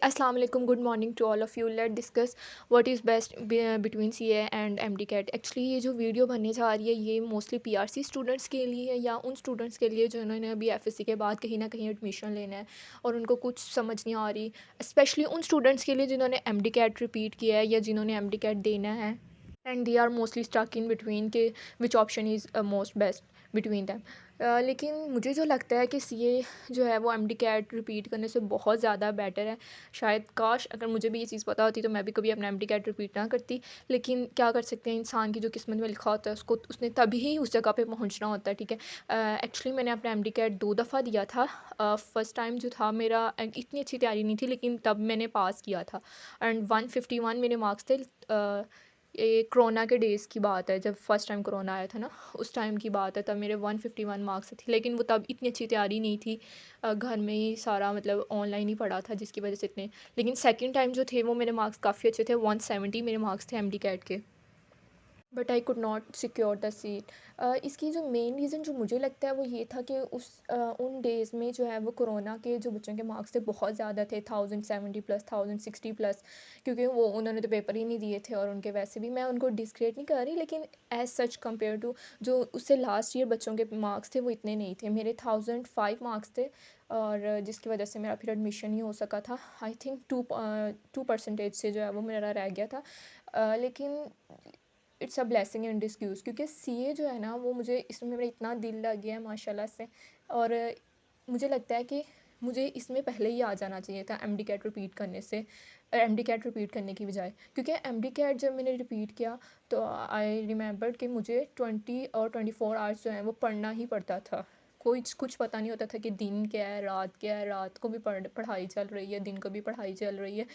अस्सलाम वालेकुम, good morning to all of you. Let discuss what is best between CA and MDCAT. Actually ये जो video बनने जा रही है ये मोस्टली पीआरसी स्टूडेंट्स के लिए है या उन स्टूडेंट्स के लिए जिन्होंने अभी एफएससी के बाद कहीं ना कहीं एडमिशन लेना है और उनको कुछ समझ नहीं आ रही। स्पेशली उन स्टूडेंट्स के लिए जिन्होंने एमडीकैट रिपीट किया है या जिन्होंने एमडीकैट देना है and they are mostly stuck in between के which option is most best between them. लेकिन मुझे जो लगता है कि सीए जो है वो एमडी कैट रिपीट करने से बहुत ज़्यादा बेटर है। शायद काश अगर मुझे भी ये चीज़ पता होती तो मैं भी कभी अपना एमडी कैट रिपीट ना करती। लेकिन क्या कर सकते हैं, इंसान की जो किस्मत में लिखा होता है उसको उसने तभी ही उस जगह पे पहुंचना होता है। ठीक है, एक्चुअली मैंने अपना एमडी कैट 2 दफ़ा दिया था। फर्स्ट टाइम जो था मेरा इतनी अच्छी तैयारी नहीं थी लेकिन तब मैंने पास किया था एंड 151 मेरे मार्क्स थे। ये कोरोना के डेज़ की बात है, जब फर्स्ट टाइम कोरोना आया था ना, उस टाइम की बात है। तब मेरे 151 मार्क्स थे लेकिन वो तब इतनी अच्छी तैयारी नहीं थी। घर में ही सारा मतलब ऑनलाइन ही पढ़ा था जिसकी वजह से इतने। लेकिन सेकंड टाइम जो थे वो मेरे मार्क्स काफ़ी अच्छे थे, 170 मेरे मार्क्स थे एमडी कैट के। But I could not secure the seat. इसकी जो मेन रीज़न जो मुझे लगता है वो ये था कि उन डेज़ में जो है वो कोरोना के जो बच्चों के मार्क्स थे बहुत ज़्यादा थे, 1070 प्लस, 1060 प्लस। क्योंकि वो उन्होंने तो पेपर ही नहीं दिए थे और उनके वैसे भी, मैं उनको डिस्क्रेट नहीं कर रही, लेकिन एज सच कंपेयर टू जो उससे लास्ट ईयर बच्चों के मार्क्स थे वो इतने नहीं थे। मेरे 1005 मार्क्स थे और जिसकी वजह से मेरा फिर एडमिशन नहीं हो सका था। आई थिंक 2% से जो है वो मेरा रह गया था। लेकिन इट्स अ ब्लेसिंग एंड डिस्क्यूज़, क्योंकि सीए जो है ना वो मुझे इसमें मेरा इतना दिल लग गया है माशाल्लाह से। और मुझे लगता है कि मुझे इसमें पहले ही आ जाना चाहिए था एमडी कैट रिपीट करने से, एमडी कैट रिपीट करने की बजाय। क्योंकि एमडी कैट जब मैंने रिपीट किया तो आई रिमेंबर कि मुझे 20 और 24 आवर्स जो हैं वो पढ़ना ही पड़ता था। कोई कुछ पता नहीं होता था कि दिन क्या है, रात क्या है, रात को भी पढ़ाई चल रही है, दिन को भी पढ़ाई चल रही है।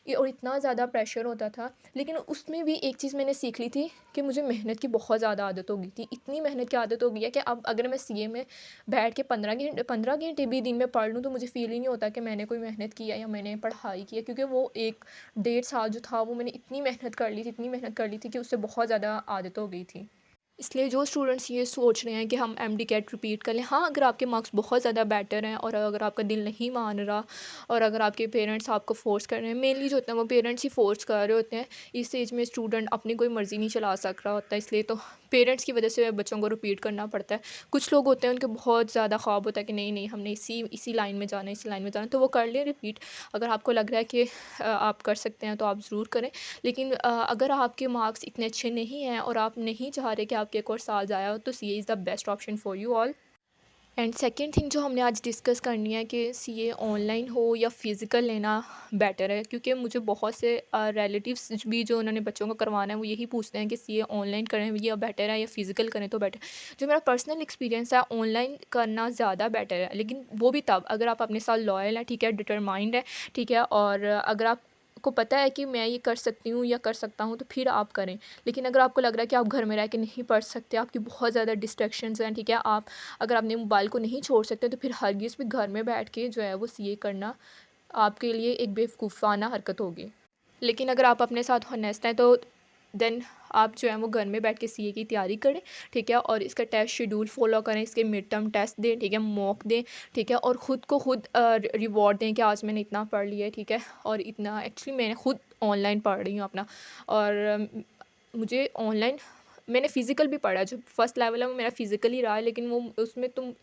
ये और इतना ज़्यादा प्रेशर होता था। लेकिन उसमें भी एक चीज़ मैंने सीख ली थी कि मुझे मेहनत की बहुत ज़्यादा आदत हो गई थी। इतनी मेहनत की आदत हो गई है कि अब अगर मैं सीए में बैठ के 15 घंटे भी दिन में पढ़ लूँ तो मुझे फ़ील ही नहीं होता कि मैंने कोई मेहनत की है या मैंने पढ़ाई की है। क्योंकि वो 1 डेढ़ साल जो था वो मैंने इतनी मेहनत कर ली थी, इतनी मेहनत कर ली थी कि उससे बहुत ज़्यादा आदत हो गई थी। इसलिए जो स्टूडेंट्स ये सोच रहे हैं कि हम एमडी कैट रिपीट कर लें, हाँ, अगर आपके मार्क्स बहुत ज़्यादा बेटर हैं और अगर आपका दिल नहीं मान रहा और अगर आपके पेरेंट्स आपको फ़ोर्स कर रहे हैं, मेनली जो होता है वो पेरेंट्स ही फ़ोर्स कर रहे होते हैं। इस एज में स्टूडेंट अपनी कोई मर्ज़ी नहीं चला सक रहा होता है, इसलिए तो पेरेंट्स की वजह से बच्चों को रिपीट करना पड़ता है। कुछ लोग होते हैं उनके बहुत ज़्यादा ख्वाब होता है कि नहीं नहीं हमने इसी इसी लाइन में जाना है, इसी लाइन में जाना है, तो वो कर लें रिपीट। अगर आपको लग रहा है कि आप कर सकते हैं तो आप ज़रूर करें। लेकिन अगर आपके मार्क्स इतने अच्छे नहीं हैं और आप नहीं चाह रहे कि आपके एक और साल ज़ाया हो तो CA is the best option for you all. And second thing जो हमने आज डिस्कस करनी है कि सीए ऑनलाइन हो या फिज़िकल लेना बेटर है। क्योंकि मुझे बहुत से रिलेटिव्स भी जो उन्होंने बच्चों को करवाना है वो यही पूछते हैं कि सीए ऑनलाइन करें या बेटर है या फिज़िकल करें तो बेटर। जो मेरा पर्सनल एक्सपीरियंस है, ऑनलाइन करना ज़्यादा बेटर है, लेकिन वो भी तब अगर आप अपने साथ लॉयल हैं, ठीक है, डिटरमाइंड है, ठीक है, और अगर आपको पता है कि मैं ये कर सकती हूँ या कर सकता हूँ तो फिर आप करें। लेकिन अगर आपको लग रहा है कि आप घर में रह के नहीं पढ़ सकते, आपकी बहुत ज़्यादा डिस्ट्रैक्शंस हैं, ठीक है, आप अगर अपने मोबाइल को नहीं छोड़ सकते तो फिर हरगिज़ भी घर में बैठ के जो है वो सीए करना आपके लिए एक बेवकूफ़ाना हरकत होगी। लेकिन अगर आप अपने साथ हॉनेस्ट हैं तो देन आप जो है वो घर में बैठ के सीए की तैयारी करें, ठीक है, और इसका टेस्ट शेड्यूल फॉलो करें, इसके मिड टर्म टेस्ट दें, ठीक है, मॉक दें, ठीक है, और ख़ुद को खुद रिवॉर्ड दें कि आज मैंने इतना पढ़ लिया है, ठीक है, और इतना एक्चुअली मैंने खुद ऑनलाइन पढ़ रही हूँ अपना। और मुझे ऑनलाइन मैंने फ़िज़िकल भी पढ़ा है, जो फर्स्ट लेवल है वो मेरा फ़िज़िकल ही रहा है, लेकिन वो उसमें तुम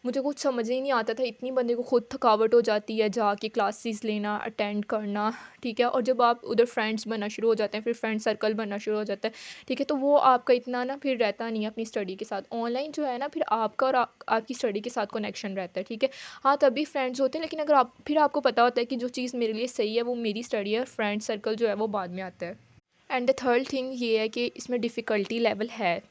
मुझे कुछ समझ ही नहीं आता था। इतनी बंदे को खुद थकावट हो जाती है जाके क्लासेस लेना, अटेंड करना, ठीक है, और जब आप उधर फ्रेंड्स बनना शुरू हो जाते हैं, फिर फ्रेंड सर्कल बनना शुरू हो जाता है, ठीक है, तो वो आपका इतना ना फिर रहता नहीं है अपनी स्टडी के साथ। ऑनलाइन जो है ना फिर आपका और आपकी स्टडी के साथ कनेक्शन रहता है, ठीक है। हाँ, तभी फ्रेंड्स होते हैं, लेकिन अगर आप फिर आपको पता होता है कि जो चीज़ मेरे लिए सही है वो मेरी स्टडी है और फ्रेंड सर्कल जो है वो बाद में आता है। एंड द थर्ड थिंग ये है कि इसमें डिफ़िकल्टी लेवल है।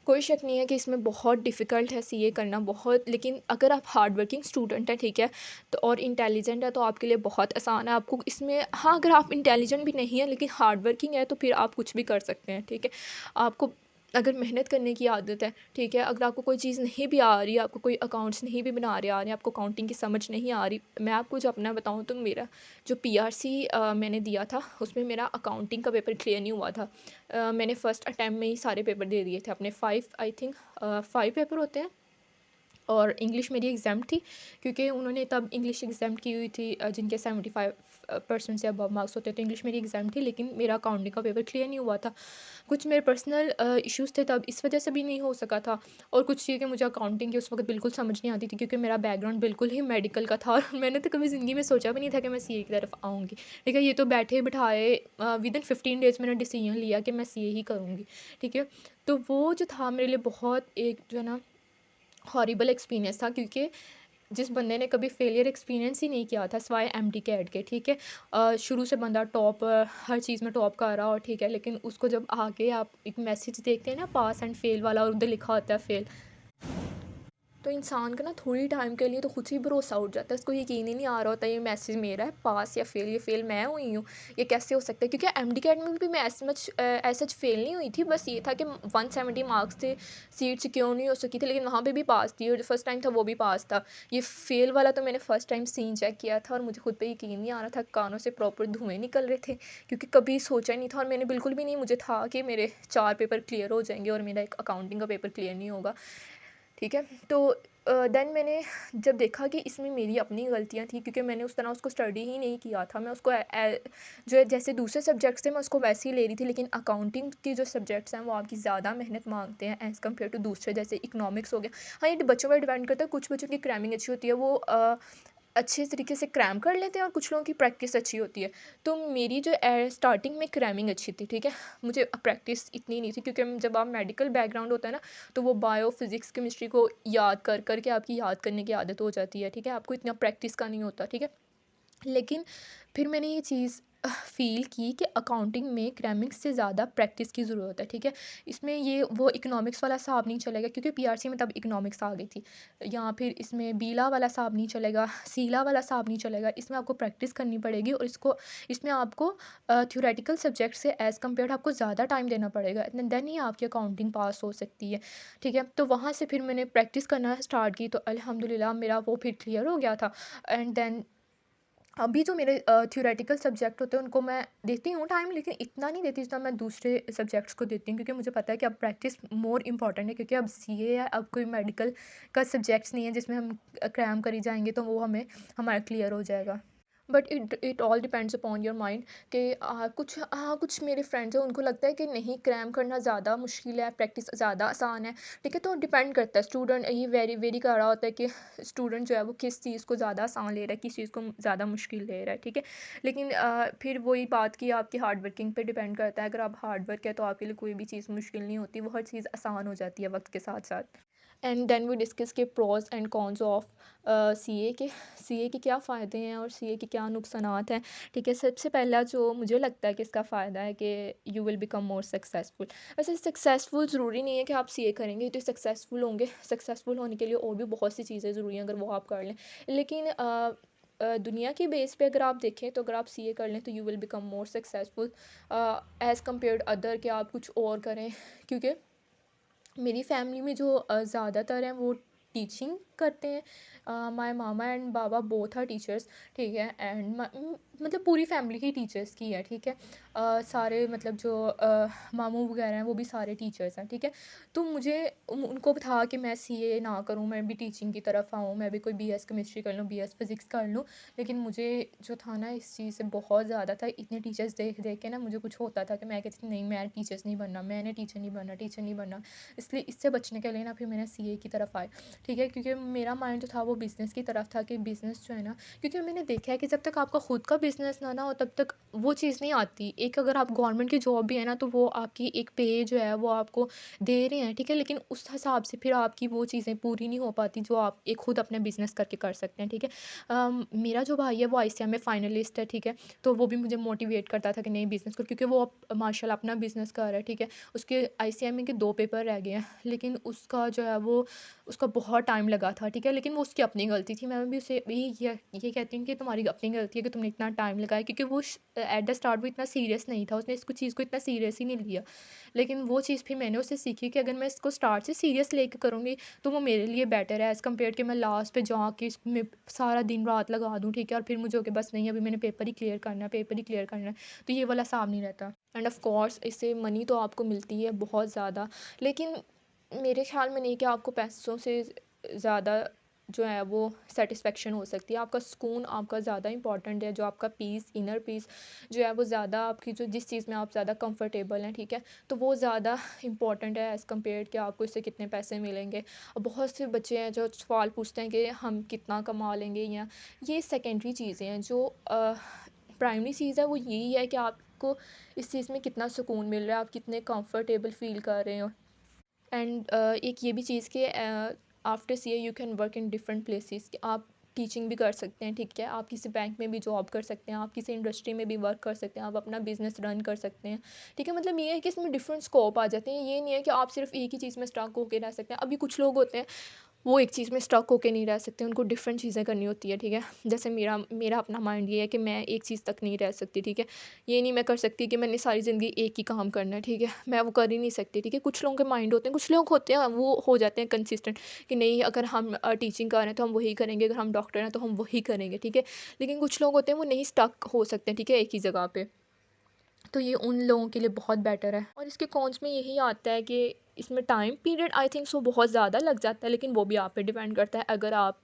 कोई शक नहीं है कि इसमें बहुत डिफ़िकल्ट है सीए करना बहुत, लेकिन अगर आप हार्ड वर्किंग स्टूडेंट हैं, ठीक है, तो और इंटेलिजेंट है तो आपके लिए बहुत आसान है। आपको इसमें, हाँ, अगर आप इंटेलिजेंट भी नहीं है लेकिन हार्ड वर्किंग है तो फिर आप कुछ भी कर सकते हैं, ठीक है। आपको अगर मेहनत करने की आदत है, ठीक है, अगर आपको कोई चीज़ नहीं भी आ रही, आपको कोई अकाउंट्स नहीं भी बना रहे आ रहे, आपको काउंटिंग की समझ नहीं आ रही। मैं आपको जो अपना बताऊँ तो मेरा जो पीआरसी मैंने दिया था उसमें मेरा अकाउंटिंग का पेपर क्लियर नहीं हुआ था। मैंने फ़र्स्ट अटेम्प्ट में ही सारे पेपर दे दिए थे अपने 5, आई थिंक 5 पेपर होते हैं और इंग्लिश मेरी एग्ज़ाम थी, क्योंकि उन्होंने तब इंग्लिश एग्ज़ाम की हुई थी, जिनके 75% से अबव मार्क्स होते हैं, तो इंग्लिश मेरी एग्ज़ाम थी, लेकिन मेरा अकाउंटिंग का पेपर क्लियर नहीं हुआ था। कुछ मेरे पर्सनल इश्यूज़ थे, तब इस वजह से भी नहीं हो सका था, और कुछ चीज़ें मुझे अकाउंटिंग की उस वक़्त बिल्कुल समझ नहीं आती थी, क्योंकि मेरा बैकग्राउंड बिल्कुल ही मेडिकल का था और मैंने तो कभी ज़िंदगी में सोचा भी नहीं था कि मैं सीए की तरफ आऊँगी। ठीक है, ये तो बैठे-बिठाए विदिन 15 डेज़ मैंने डिसीजन लिया कि मैं सीए ही करूँगी। ठीक है, तो वो जो था मेरे लिए बहुत एक जो है ना हॉरिबल एक्सपीरियंस था, क्योंकि जिस बंदे ने कभी फेलियर एक्सपीरियंस ही नहीं किया था सिवाय एमडी कैट के, ठीक है, शुरू से बंदा टॉप, हर चीज़ में टॉप कर रहा हो, ठीक है, लेकिन उसको जब आगे आप एक मैसेज देखते हैं ना पास एंड फेल वाला, और उधर लिखा होता है फेल, तो इंसान का ना थोड़ी टाइम के लिए तो खुद ही भरोसा उठ जाता है, उसको यकीन ही नहीं आ रहा होता ये मैसेज मेरा है, पास या फेल, ये फेल मैं हुई हूँ, ये कैसे हो सकता है, क्योंकि एमडी कैट में भी मैं ऐसा फेल नहीं हुई थी, बस ये था कि 170 मार्क्स थे, सीट सिक्योर नहीं हो सकी थी, लेकिन वहाँ पे भी पास थी, और जो फर्स्ट टाइम था वो भी पास था। ये फेल वाला तो मैंने फर्स्ट टाइम सीन चेक किया था, और मुझे खुद पे यकीन नहीं आ रहा था, कानों से प्रॉपर धुएं निकल रहे थे, क्योंकि कभी सोचा ही नहीं था, और मैंने बिल्कुल भी नहीं, मुझे था कि मेरे 4 पेपर क्लियर हो जाएंगे और मेरा एक अकाउंटिंग का पेपर क्लियर नहीं होगा। ठीक है, तो देन मैंने जब देखा कि इसमें मेरी अपनी गलतियाँ थी, क्योंकि मैंने उस तरह उसको स्टडी ही नहीं किया था, मैं उसको जो है जैसे दूसरे सब्जेक्ट्स थे मैं उसको वैसे ही ले रही थी, लेकिन अकाउंटिंग की जो सब्जेक्ट्स हैं वो आपकी ज़्यादा मेहनत मांगते हैं एज़ कम्पेयर टू दूसरे, जैसे इकोनॉमिक्स हो गया। हाँ, ये बच्चों पर डिपेंड करता है, कुछ बच्चों की क्रैमिंग अच्छी होती है, वो अच्छे तरीके से क्रैम कर लेते हैं, और कुछ लोगों की प्रैक्टिस अच्छी होती है। तो मेरी जो स्टार्टिंग में क्रैमिंग अच्छी थी, ठीक है, मुझे प्रैक्टिस इतनी नहीं थी, क्योंकि जब आप मेडिकल बैकग्राउंड होता है ना, तो वो बायो फिजिक्स केमिस्ट्री को याद कर करके आपकी याद करने की आदत हो जाती है, ठीक है, आपको इतना प्रैक्टिस का नहीं होता, ठीक है। लेकिन फिर मैंने ये चीज़ फ़ील की कि अकाउंटिंग में क्रैमिंग से ज़्यादा प्रैक्टिस की ज़रूरत है, ठीक है। इसमें ये वो इकोनॉमिक्स वाला हिसाब नहीं चलेगा, क्योंकि पीआरसी में तब इकोनॉमिक्स आ गई थी, या फिर इसमें बीला वाला हिसाब नहीं चलेगा, सीला वाला हिसाब नहीं चलेगा। इसमें आपको प्रैक्टिस करनी पड़ेगी, और इसमें आपको थ्योरेटिकल सब्जेक्ट से एज़ कम्पेयर्ड आपको ज़्यादा टाइम देना पड़ेगा, देन ही आपकी अकाउंटिंग पास हो सकती है, ठीक है। तो वहाँ से फिर मैंने प्रैक्टिस करना स्टार्ट की, तो अल्हम्दुलिल्लाह मेरा वो फिर क्लियर हो गया था। एंड देन अभी जो मेरे थ्योरेटिकल सब्जेक्ट होते हैं उनको मैं देती हूँ टाइम, लेकिन इतना नहीं देती जितना मैं दूसरे सब्जेक्ट्स को देती हूँ, क्योंकि मुझे पता है कि अब प्रैक्टिस मोर इम्पॉर्टेंट है, क्योंकि अब सीए है, अब कोई मेडिकल का सब्जेक्ट्स नहीं है जिसमें हम क्रैम करी जाएंगे, तो वो हमारा क्लियर हो जाएगा। But it it all depends upon your mind, कि कुछ मेरे फ्रेंड्स हैं उनको लगता है कि नहीं, क्रैम करना ज़्यादा मुश्किल है, प्रैक्टिस ज़्यादा आसान है, ठीक है। तो डिपेंड करता है, स्टूडेंट ये वेरी वेरी कर रहा होता है कि स्टूडेंट जो है वो किस चीज़ को ज़्यादा आसान ले रहा है, किस चीज़ को ज़्यादा मुश्किल ले रहा है, ठीक है। लेकिन फिर वही बात की आपकी हार्ड वर्किंग पे डिपेंड करता है, अगर आप हार्ड वर्क है तो आपके लिए कोई भी चीज़ मुश्किल नहीं होती, वो हर चीज़ आसान हो जाती है वक्त के साथ साथ। एंड देन वी डिस्कस के pros and cons of CA के क्या फ़ायदे हैं और सीए के क्या नुकसानात हैं, ठीक है। सबसे पहला जो मुझे लगता है कि इसका फ़ायदा है कि you will become more successful. वैसे सक्सेसफुल ज़रूरी नहीं है कि आप सीए करेंगे तो सक्सेसफुल होंगे, सक्सेसफुल होने के लिए और भी बहुत सी चीज़ें ज़रूरी हैं, अगर वो आप कर लें। लेकिन दुनिया की बेस पे अगर आप देखें, तो अगर आप सीए कर लें तो you will become more successful as compared other, कि आप कुछ और करें, क्योंकि मेरी फैमिली में जो ज़्यादातर हैं वो टीचिंग करते हैं। माय मामा एंड बाबा बोथ आर टीचर्स, ठीक है। एंड मतलब पूरी फैमिली ही टीचर्स की है, ठीक है। सारे मतलब जो मामू वगैरह हैं वो भी सारे टीचर्स हैं, ठीक है। तो मुझे उनको था कि मैं सीए ना करूं, मैं भी टीचिंग की तरफ आऊं, मैं भी कोई बीएस केमिस्ट्री कर लूं, बीएस फिजिक्स कर लूं। लेकिन मुझे जो था ना इस चीज़ से बहुत ज़्यादा था, इतने टीचर्स देख देख के ना मुझे कुछ होता था कि मैं कहती थी नहीं, मैं टीचर्स नहीं बनना, मैंने टीचर नहीं बनना, टीचर नहीं बनना। इसलिए इससे बचने के लिए ना फिर मैंने सीए की तरफ आए, ठीक है। क्योंकि मेरा माइंड जो था वो बिज़नेस की तरफ था, कि बिज़नेस जो है ना, क्योंकि मैंने देखा है कि जब तक आपका खुद का बिज़नेस ना हो तब तक वो चीज़ नहीं आती। एक अगर आप गवर्नमेंट की जॉब भी है ना, तो वो आपकी एक पे जो है वो आपको दे रहे हैं, ठीक है, लेकिन उस हिसाब से फिर आपकी वो चीज़ें पूरी नहीं हो पाती जो आप एक खुद अपने बिज़नेस करके कर सकते हैं, ठीक है। मेरा जो भाई है वो आईसीएम में फाइनलिस्ट है, ठीक है। तो वो भी मुझे मोटिवेट करता था कि नहीं बिज़नेस कर, क्योंकि वो अब माशाल्लाह अपना बिज़नेस कर रहा है, ठीक है। उसके आईसीएमई के 2 पेपर रह गए हैं, लेकिन उसका जो है वो उसका बहुत टाइम लगा था, ठीक है। लेकिन वो उसकी अपनी गलती थी, मैं भी उसे ये कहती हूँ कि तुम्हारी अपनी गलती है कि तुमने इतना टाइम लगाया, क्योंकि वो एट द स्टार्ट वो इतना सीरियस नहीं था, उसने इसको चीज़ को इतना सीरियस ही नहीं लिया। लेकिन वो चीज़ फिर मैंने उससे सीखी कि अगर मैं इसको स्टार्ट से सीरियस लेके करूँगी तो वो मेरे लिए बेटर है, एज़ कम्पेयर कि मैं लास्ट पे जाके इसमें सारा दिन रात लगा दूँ, ठीक है, और फिर मुझे हो कि बस नहीं, अभी मैंने पेपर ही क्लियर करना है, पेपर ही क्लियर करना है। तो ये वाला हिसाब नहीं रहता। एंड ऑफ़ कोर्स इससे मनी तो आपको मिलती है बहुत ज़्यादा, लेकिन मेरे ख़्याल में नहीं कि आपको पैसों से ज़्यादा जो है वो सेटिस्फेक्शन हो सकती है। आपका सुकून आपका ज़्यादा इम्पोर्टेंट है, जो आपका पीस, इनर पीस जो है वो ज़्यादा आपकी जो जिस चीज़ में आप ज़्यादा कंफर्टेबल हैं, ठीक है? तो वो ज़्यादा इम्पोर्टेंट है एज़ कम्पेयर्ड कि आपको इससे कितने पैसे मिलेंगे। और बहुत से बच्चे हैं जो सवाल पूछते हैं कि हम कितना कमा लेंगे, या ये सेकेंडरी चीज़ें हैं। जो प्राइमरी चीज़ है वो यही है कि आपको इस चीज़ में कितना सुकून मिल रहा है, आप कितने कंफर्टेबल फ़ील कर रहे हो। एंड एक ये भी चीज़ कि after CA you can work in different places, कि आप टीचिंग भी कर सकते हैं, ठीक है? आप किसी बैंक में भी जॉब कर सकते हैं, आप किसी इंडस्ट्री में भी वर्क कर सकते हैं, आप अपना बिजनेस रन कर सकते हैं, ठीक है? मतलब ये है कि इसमें डिफरेंट स्कोप आ जाते हैं। ये नहीं है कि आप सिर्फ एक ही चीज़ में स्टक होकर रह सकते हैं। अभी कुछ लोग होते हैं वो एक चीज़ में स्टक होके नहीं रह सकते, उनको डिफरेंट चीज़ें करनी होती है, ठीक है? जैसे मेरा मेरा अपना माइंड ये है कि मैं एक चीज़ तक नहीं रह सकती, ठीक है? ये नहीं मैं कर सकती कि मैंने सारी ज़िंदगी एक ही काम करना है, ठीक है? मैं वो कर ही नहीं सकती, ठीक है? कुछ लोगों के माइंड होते हैं, कुछ लोग होते हैं वो हो जाते हैं कंसिस्टेंट कि नहीं, अगर हम टीचिंग कर रहे हैं तो हम वही करेंगे, अगर हम डॉक्टर हैं तो हम वही करेंगे, ठीक है? लेकिन कुछ लोग होते हैं वो नहीं स्टक हो सकते, ठीक है, एक ही जगह पे। तो ये उन लोगों के लिए बहुत बेटर है। और इसके कॉन्स में यही आता है कि इसमें time period I think so बहुत ज़्यादा लग जाता है, लेकिन वो भी आप पे डिपेंड करता है। अगर आप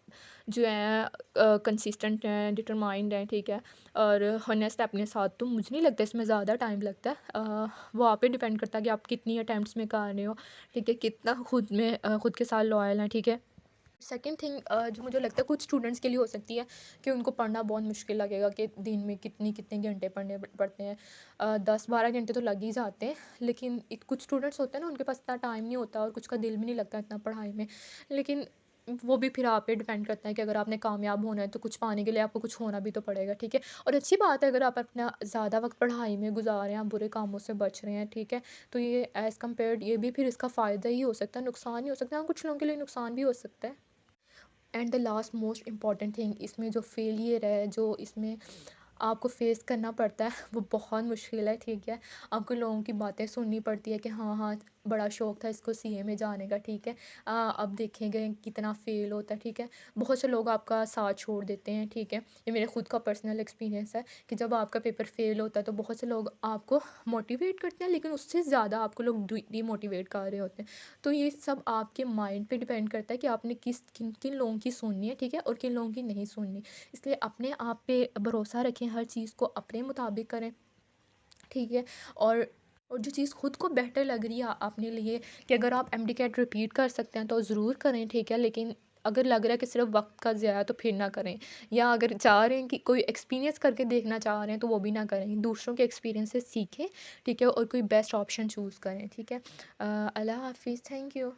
जो है कंसिस्टेंट हैं, डिटरमाइंड हैं, ठीक है, और हॉनेस्ट अपने साथ, तो मुझे नहीं लगता इसमें ज़्यादा टाइम लगता है। वो आप पे डिपेंड करता है कि आप कितनी अटेम्प्ट्स में कर रहे हो, ठीक है, कितना खुद में खुद के साथ लॉयल हैं, ठीक है। सेकंड थिंग जो मुझे लगता है कुछ स्टूडेंट्स के लिए हो सकती है कि उनको पढ़ना बहुत मुश्किल लगेगा कि दिन में कितनी कितने घंटे पढ़ते हैं। 10-12 घंटे तो लग ही जाते हैं, लेकिन कुछ स्टूडेंट्स होते हैं ना, उनके पास इतना टाइम नहीं होता और कुछ का दिल भी नहीं लगता इतना पढ़ाई में। लेकिन वो भी फिर आप पे डिपेंड करता है कि अगर आपने कामयाब होना है तो कुछ पाने के लिए आपको कुछ होना भी तो पड़ेगा, ठीक है। और अच्छी बात है अगर आप अपना ज़्यादा वक्त पढ़ाई में गुजार रहे हैं, आप बुरे कामों से बच रहे हैं, ठीक है। तो ये एज़ कम्पेयर्ड ये भी फिर इसका फ़ायदा ही हो सकता है, नुकसान नहीं हो सकता। हाँ, कुछ लोगों के लिए नुकसान भी हो सकता है। And the last most important thing, इसमें जो फेलियर है, जो इसमें आपको फेस करना पड़ता है, वो बहुत मुश्किल है, ठीक है। आपको लोगों की बातें सुननी पड़ती है कि हाँ हाँ, बड़ा शौक था इसको सीए में जाने का, ठीक है। अब देखेंगे कितना फेल होता है, ठीक है। बहुत से लोग आपका साथ छोड़ देते हैं, ठीक है। ये मेरे खुद का पर्सनल एक्सपीरियंस है कि जब आपका पेपर फेल होता है तो बहुत से लोग आपको मोटिवेट करते हैं, लेकिन उससे ज़्यादा आपको लोग डीमोटिवेट कर रहे होते हैं। तो ये सब आपके माइंड पे डिपेंड करता है कि आपने किन किन लोगों की सुननी है, ठीक है, और किन लोगों की नहीं सुननी। इसलिए अपने आप पे भरोसा रखें, हर चीज़ को अपने मुताबिक करें, ठीक है। और जो चीज़ खुद को बेटर लग रही है अपने लिए, कि अगर आप एमडी कैट रिपीट कर सकते हैं तो ज़रूर करें, ठीक है। लेकिन अगर लग रहा है कि सिर्फ वक्त का ज़ाया, तो फिर ना करें। या अगर चाह रहे हैं कि कोई एक्सपीरियंस करके देखना चाह रहे हैं तो वो भी ना करें, दूसरों के एक्सपीरियंस से सीखें, ठीक है, और कोई बेस्ट ऑप्शन चूज़ करें, ठीक है। अल्लाह हाफिज़, थैंक यू।